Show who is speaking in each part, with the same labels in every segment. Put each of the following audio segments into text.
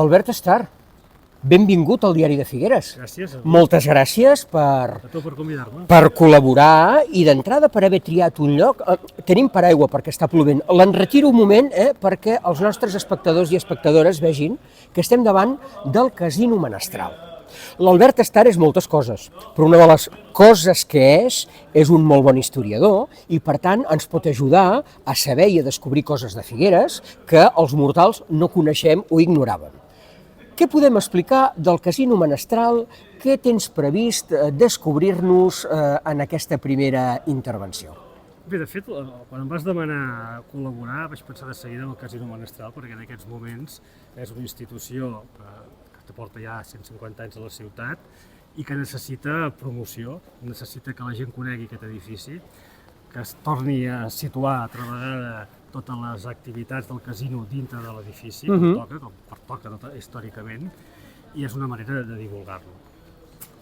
Speaker 1: Albert Estar, benvingut al Diari de Figueres.
Speaker 2: Gràcies a
Speaker 1: Moltes gràcies
Speaker 2: tu per convidar-me.
Speaker 1: per col·laborar i d'entrada per haver triat un lloc. Tenim paraigua perquè està plovent. L'en retiro un moment perquè els nostres espectadors i espectadores vegin que estem davant del Casino Menestral. L'Albert Estar és moltes coses, però una de les coses que és un molt bon historiador i per tant ens pot ajudar a saber i a descobrir coses de Figueres que els mortals no coneixem o ignoràvem. Què podem explicar del Casino Menestral? Què tens previst descobrir-nos en aquesta primera intervenció?
Speaker 2: Bé, de fet, quan em vas demanar col·laborar vaig pensar de seguida en el Casino Menestral perquè en aquests moments és una institució que porta ja 150 anys a la ciutat i que necessita promoció, necessita que la gent conegui aquest edifici, que es torni a situar altra vegada totes les activitats del casino dintre de l'edifici, com pertoca històricament, i és una manera de divulgar-lo.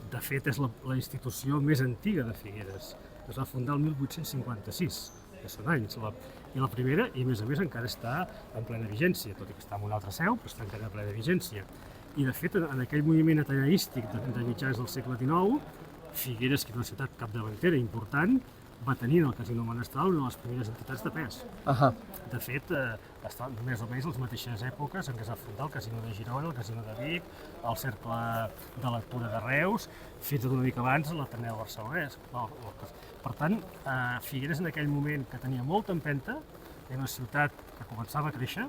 Speaker 2: De fet, és la institució més antiga de Figueres. Es va fundar el 1856, que són anys, i la primera, i a més encara està en plena vigència, tot i que està en una altra seu, però està encara en plena vigència. I de fet, en aquell moviment ateneístic de mitjans del segle XIX, Figueres, que és una ciutat capdavantera important, va tenir en el Casino Menestral una de les primeres entitats de pes. De fet, estan més o menys les mateixes èpoques en què es va fundar el Casino de Girona, el Casino de Vic, el Cercle de Lectura de Reus, fins a una mica abans l'Ateneu Barcelonès. Per tant, Figueres en aquell moment que tenia molta empenta, era una ciutat que començava a créixer,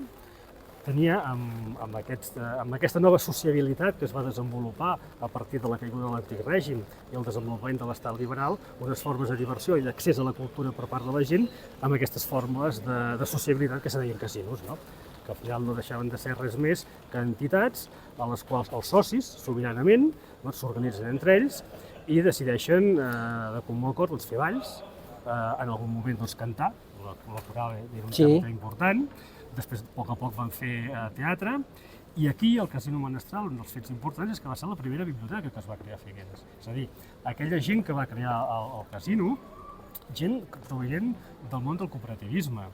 Speaker 2: tenia amb aquesta nova sociabilitat que es va desenvolupar a partir de la caiguda de l'antic règim i el desenvolupament de l'estat liberal, unes formes de diversió i d'accés a la cultura per part de la gent amb aquestes formes de sociabilitat que se deien casinos, que al final no deixaven de ser res més que entitats a les quals els socis, sobiranament, s'organitzen entre ells i decideixen de comú acord fer balls, en algun moment cantar, la coral era un tema important. Després, a poc van fer teatre, i aquí, al Casino Menestral, un dels fets importants és que va ser la primera biblioteca que es va crear a Figueres. És a dir, aquella gent que va crear el casino, gent proveient del món del cooperativisme,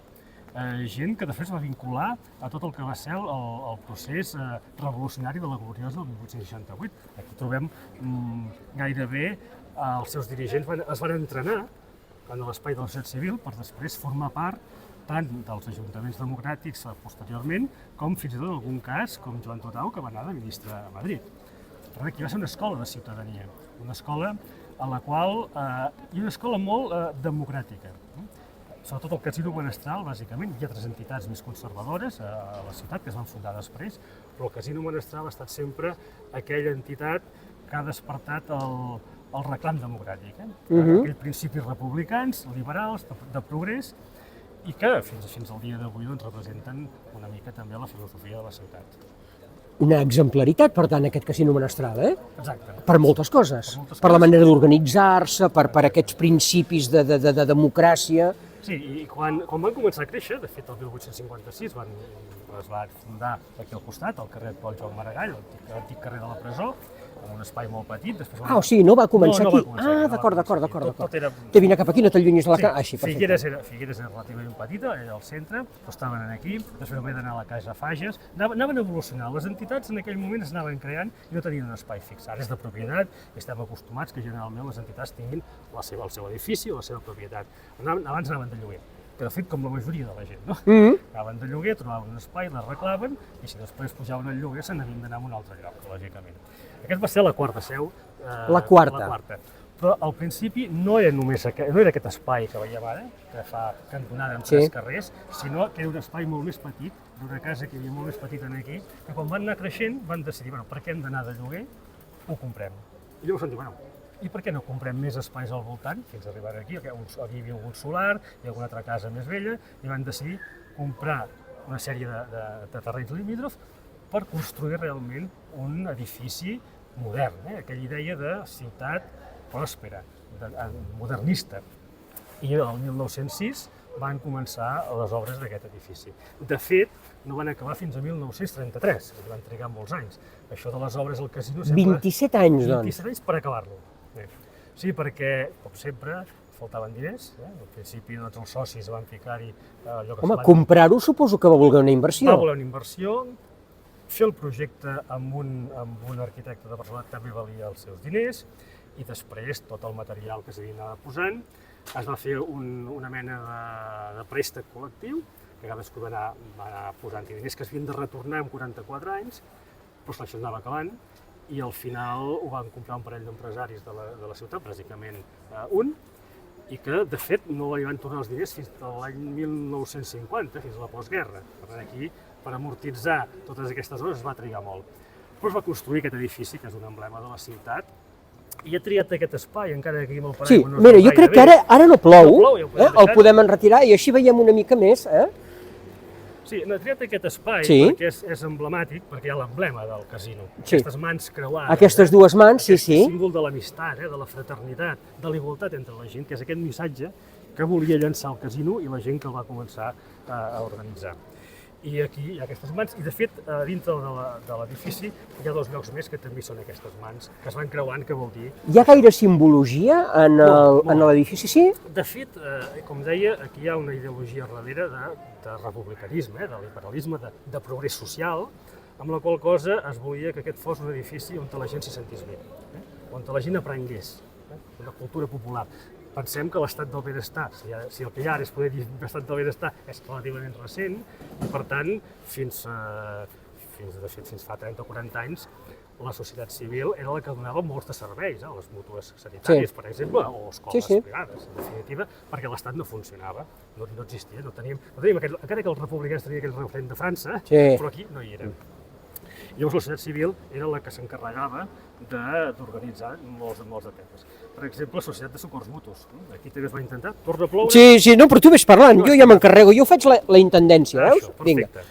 Speaker 2: gent que després va vincular a tot el que va ser el procés revolucionari de la gloriosa del 1868. Aquí trobem gairebé els seus dirigents es van entrenar en l'espai de la societat civil per després formar part tant dels ajuntaments democràtics posteriorment, com fins i tot en algun cas, com Joan Totau, que va anar de ministre a Madrid. Per tant, aquí va ser una escola de ciutadania, una escola a la qual, i una escola molt democràtica. Sobretot el Casino Menestral, bàsicament, hi ha altres entitats més conservadores a la ciutat que es van fundar després, però el Casino Menestral ha estat sempre aquella entitat que ha despertat el reclam democràtic. Aquells principis republicans, liberals, de progrés, i que fins al dia d'avui representen una mica també la filosofia de la ciutat.
Speaker 1: Una exemplaritat, per tant, aquest Casino Menestral,
Speaker 2: Exacte.
Speaker 1: Per moltes coses. Per la manera d'organitzar-se, per aquests principis de democràcia.
Speaker 2: Sí, i quan van començar a créixer, de fet el 1856 es va fundar aquí al costat, al carrer Pol Joan Maragall, l'antic carrer de la presó, amb un espai molt petit.
Speaker 1: O sigui, no va començar aquí. D'acord. Te vine cap aquí, no t'allunyis de la casa.
Speaker 2: Figueres era relativament petita, era al centre, però estaven aquí, després va haver d'anar a la Casa Fages, anaven evolucionant. Les entitats en aquell moment es anaven creant i no tenien un espai fix. Ara és de propietat i estem acostumats que generalment les entitats tinguin el seu edifici o la seva propietat. Abans anaven de lloguer, que de fet com la majoria de la gent, no? Anaven de lloguer, trobaven un espai, les reclaven i si després pujaven al lloguer se n'havien d'anar a un altre lloc, lògicament. Aquesta va ser la quarta seu.
Speaker 1: La quarta.
Speaker 2: Però al principi no era aquest espai que veiem ara, que fa cantonada amb tres carrers, sinó que era un espai molt més petit, d'una casa que hi havia molt més petita aquí, que quan van anar creixent van decidir, per què hem d'anar de lloguer? Ho comprem. I llavors van dir, i per què no comprem més espais al voltant, fins a arribar aquí, aquí hi havia algun solar, hi ha alguna altra casa més vella, i van decidir comprar una sèrie de terrenys limítrofs per construir realment un edifici modern, aquella idea de ciutat pròspera, modernista. I el 1906 van començar les obres d'aquest edifici. De fet, no van acabar fins a 1933, van trigar molts anys. Això de les obres al casino...
Speaker 1: 27 anys, doncs.
Speaker 2: 27 anys per acabar-lo. Sí, perquè, com sempre, faltaven diners. Al principi els socis van ficar-hi allò que...
Speaker 1: Home, comprar-ho suposo que va voler una inversió.
Speaker 2: Va voler una inversió, fer el projecte amb un arquitecte de Barcelona també valia els seus diners, i després tot el material que s'havia anat posant es va fer una mena de préstec col·lectiu, que cadascú va anar posant diners que s'havien de retornar en 44 anys, però això anava acabant, i al final ho van comprar un parell d'empresaris de la ciutat, bàsicament un, i que, de fet, no li van tornar els diners fins a l'any 1950, fins a la postguerra. Per tant, aquí, per amortitzar totes aquestes hores, es va trigar molt. Però es va construir aquest edifici, que és un emblema de la ciutat, i ha triat aquest espai, encara que aquí amb el paraigua no es veu gaire bé.
Speaker 1: Mira, jo crec que ara no plou, el podem enretirar i així veiem una mica més.
Speaker 2: Sí, ha triat aquest espai perquè és emblemàtic, perquè hi ha l'emblema del casino. Aquestes mans creuades.
Speaker 1: Aquestes dues mans, sí.
Speaker 2: Símbol de l'amistat, de la fraternitat, de la igualtat entre la gent, que és aquest missatge que volia llançar el casino i la gent que el va començar a organitzar. I aquí hi ha aquestes mans, i de fet, dintre de l'edifici hi ha dos llocs més que també són aquestes mans, que es van creuant, que vol dir...
Speaker 1: Hi ha gaire simbologia en l'edifici, sí?
Speaker 2: De fet, com deia, aquí hi ha una ideologia darrere de republicanisme, de liberalisme, de progrés social, amb la qual cosa es volia que aquest fos un edifici on la gent s'hi sentís bé, on la gent aprengués, una cultura popular. Pensem que l'estat del benestar, si el que hi ha és poder dir l'estat del benestar, és relativament recent, i per tant, fins fa 30 o 40 anys, la societat civil era la que donava molts de serveis, les mútues sanitàries, per exemple, o escoles privades, en definitiva, perquè l'estat no funcionava, no existia, no teníem encara que els republicans tenien aquell referent de França, però aquí no hi eren. Llavors la societat civil era la que s'encarregava d'organitzar molts de temes. Per exemple, la societat de socors mutus. Aquí també es va intentar, torna a ploure...
Speaker 1: Sí, no, però tu ves parlant, jo ja m'encarrego, jo faig la intendència, veus?
Speaker 2: Perfecte.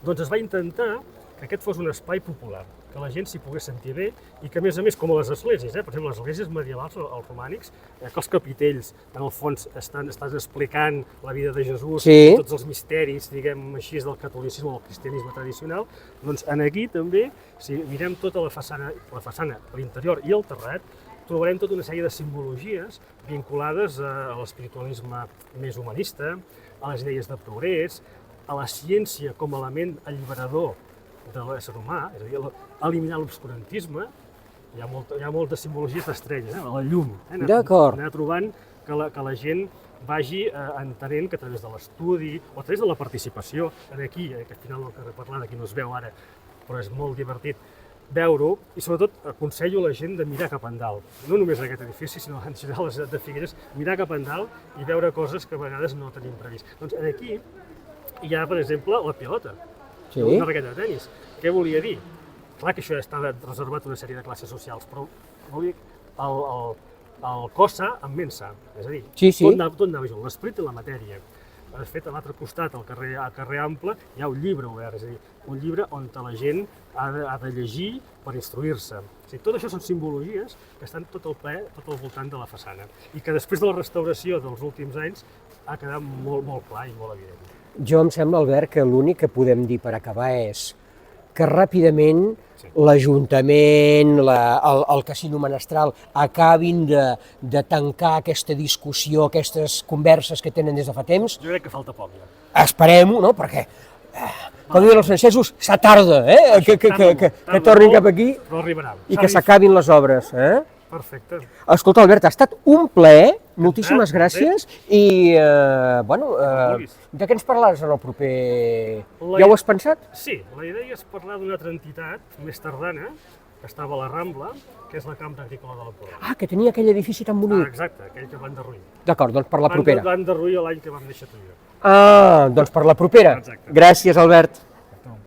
Speaker 2: Doncs es va intentar que aquest fos un espai popular, que la gent s'hi pogués sentir bé i que, a més, com a les esglésies, per exemple, les esglésies medievals, els romànics, que els capitells, en el fons, estan explicant la vida de Jesús, tots els misteris, diguem així, del catolicisme o del cristianisme tradicional, doncs aquí també, si mirem tota la façana, l'interior i el terrat, trobarem tota una sèrie de simbologies vinculades a l'espiritualisme més humanista, a les idees de progrés, a la ciència com a element alliberador de l'ésser humà, és a dir, eliminar l'obscurantisme. Hi ha moltes simbologies d'estrelles, la llum. Anar trobant que la gent vagi entenent que a través de l'estudi o a través de la participació, aquí, que al final el que parlant aquí no es veu ara, però és molt divertit veure-ho, i sobretot aconsello a la gent de mirar cap endalt, no només en aquest edifici, sinó en general a la ciutat de Figueres, mirar cap endalt i veure coses que a vegades no tenim previst. Doncs aquí hi ha, per exemple, la pilota, una raqueta de tenis. Què volia dir? Clar que això estava reservat a una sèrie de classes socials, però vol dir el cos sa amb ment sa, és a dir, tot anava junt, l'esperit i la matèria. De fet, a l'altre costat, al carrer Ample, hi ha un llibre obert, és a dir, un llibre on la gent ha de llegir per instruir-se. Tot això són simbologies que estan tot al voltant de la façana i que després de la restauració dels últims anys ha quedat molt clar i molt evident.
Speaker 1: Jo em sembla, Albert, que l'únic que podem dir per acabar és que ràpidament l'Ajuntament, el Casino Menestral acabin de tancar aquesta discussió, aquestes converses que tenen des de fa temps.
Speaker 2: Jo crec que falta poc, ja.
Speaker 1: Esperem-ho, no? Perquè, com diuen els francesos, ça tarda, que tornin cap aquí i que s'acabin les obres.
Speaker 2: Perfecte.
Speaker 1: Escolta, Albert, ha estat un plaer, moltíssimes gràcies, i, de què ens parlaràs en el proper... Ja ho has pensat?
Speaker 2: Sí, la idea és parlar d'una altra entitat més tardana, que estava a la Rambla, que és la Cambra Agrícola de l'Empordà.
Speaker 1: Ah, que tenia aquell edifici tan bonic.
Speaker 2: Exacte, aquell que van derruir.
Speaker 1: D'acord, doncs per la propera.
Speaker 2: Van derruir l'any que vam néixer tu i jo.
Speaker 1: Ah, doncs per la propera. Gràcies, Albert.